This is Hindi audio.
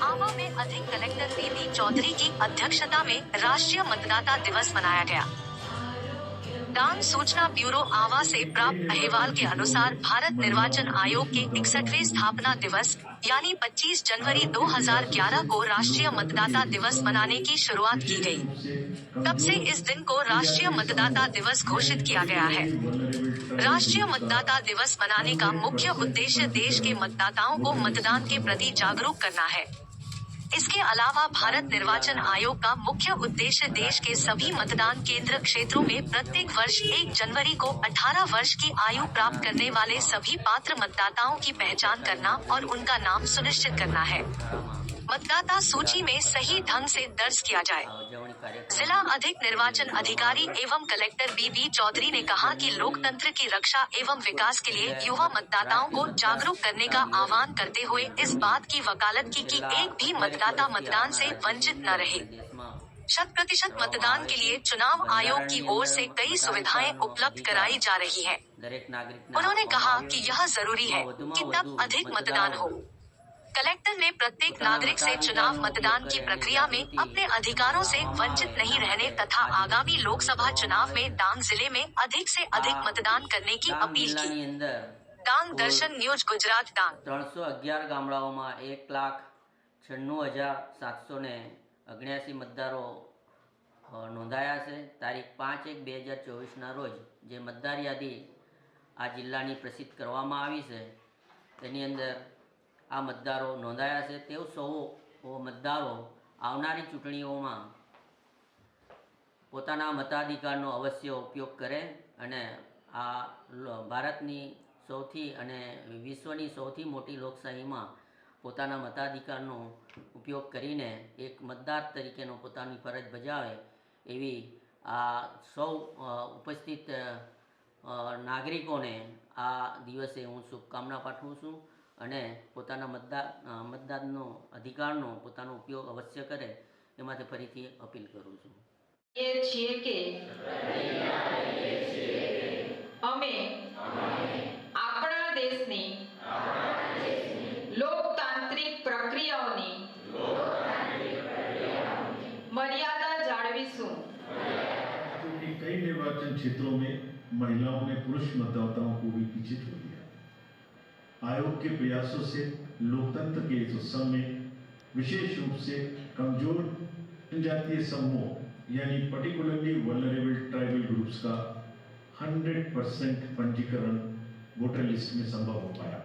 आवा में अधिक कलेक्टर बीबी चौधरी की अध्यक्षता में राष्ट्रीय मतदाता दिवस मनाया गया। डांग सूचना ब्यूरो आवा से प्राप्त अहवाल के अनुसार भारत निर्वाचन आयोग के 61वें स्थापना दिवस यानी 25 जनवरी 2011 को राष्ट्रीय मतदाता दिवस मनाने की शुरुआत की गई। तब से इस दिन को राष्ट्रीय मतदाता दिवस घोषित किया गया है। राष्ट्रीय मतदाता दिवस मनाने का मुख्य उद्देश्य देश के मतदाताओं को मतदान के प्रति जागरूक करना है। इसके अलावा भारत निर्वाचन आयोग का मुख्य उद्देश्य देश के सभी मतदान केंद्र क्षेत्रों में प्रत्येक वर्ष 1 जनवरी को 18 वर्ष की आयु प्राप्त करने वाले सभी पात्र मतदाताओं की पहचान करना और उनका नाम सुनिश्चित करना है। मतदाता सूची में सही ढंग से दर्ज किया जाए। जिला अधिक निर्वाचन अधिकारी एवं कलेक्टर बीबी चौधरी ने कहा कि लोकतंत्र की रक्षा एवं विकास के लिए युवा मतदाताओं को जागरूक करने का आह्वान करते हुए इस बात की वकालत की कि एक भी मतदाता मतदान से वंचित न रहे। 100% मतदान के लिए चुनाव आयोग की ओर से कई सुविधाएं उपलब्ध कराई जा रही है। उन्होंने कहा कि यह जरूरी है कि तब अधिक मतदान हो। कलेक्टर ने प्रत्येक नागरिक से चुनाव मतदान की प्रक्रिया में अपने अधिकारों से वंचित नहीं रहने तथा आगामी लोकसभा चुनाव में डांग जिले में अधिक से अधिक मतदान करने की अपील की। डांग दर्शन न्यूज गुजरात डांग 311 ગામડાઓમાં 1,96,779 मतदारों नोंधाया है। तारीख 5/1/2024 रोज जे मतदार यादी आ जिल्लानी प्रसिद्ध करवामां आवी छे तेनी अंदर आ मतदारों नोंधाया है। ते सौ मतदारों आवनारी चूंटणीओमां पोताना मताधिकारनो अवश्य उपयोग करे अने आ भारतनी सौथी अने विश्वनी सौथी मोटी लोकशाहीमां पोताना मताधिकारनो उपयोग करीने एक मतदार तरीकेनो पोतानी फरज बजावे एवी आ सौ उपस्थित नागरिकोने आ दिवसे हूँ शुभकामना पाठवुं छुं अने पोताना मतदाननो अधिकारनो पोतानो उपयोग अवश्य करे ए माटे फरीथी अपील करूं छुं। એ છીએ કે અમે આપણા દેશની લોકતાંત્રિક પ્રક્રિયાઓની મર્યાદા જાળવીશું। क्योंकि कई निर्वाचन क्षेत्रों में महिलाओं ने पुरुष मतदाताओं को भी पीछे छोड़ दिया। आयोग के प्रयासों से लोकतंत्र के इस उत्सव में विशेष रूप से कमजोर जनजातीय समूह यानी पर्टिकुलरली वल्नरेबल ट्राइबल ग्रुप्स का 100% पंजीकरण वोटर लिस्ट में संभव हो पाया।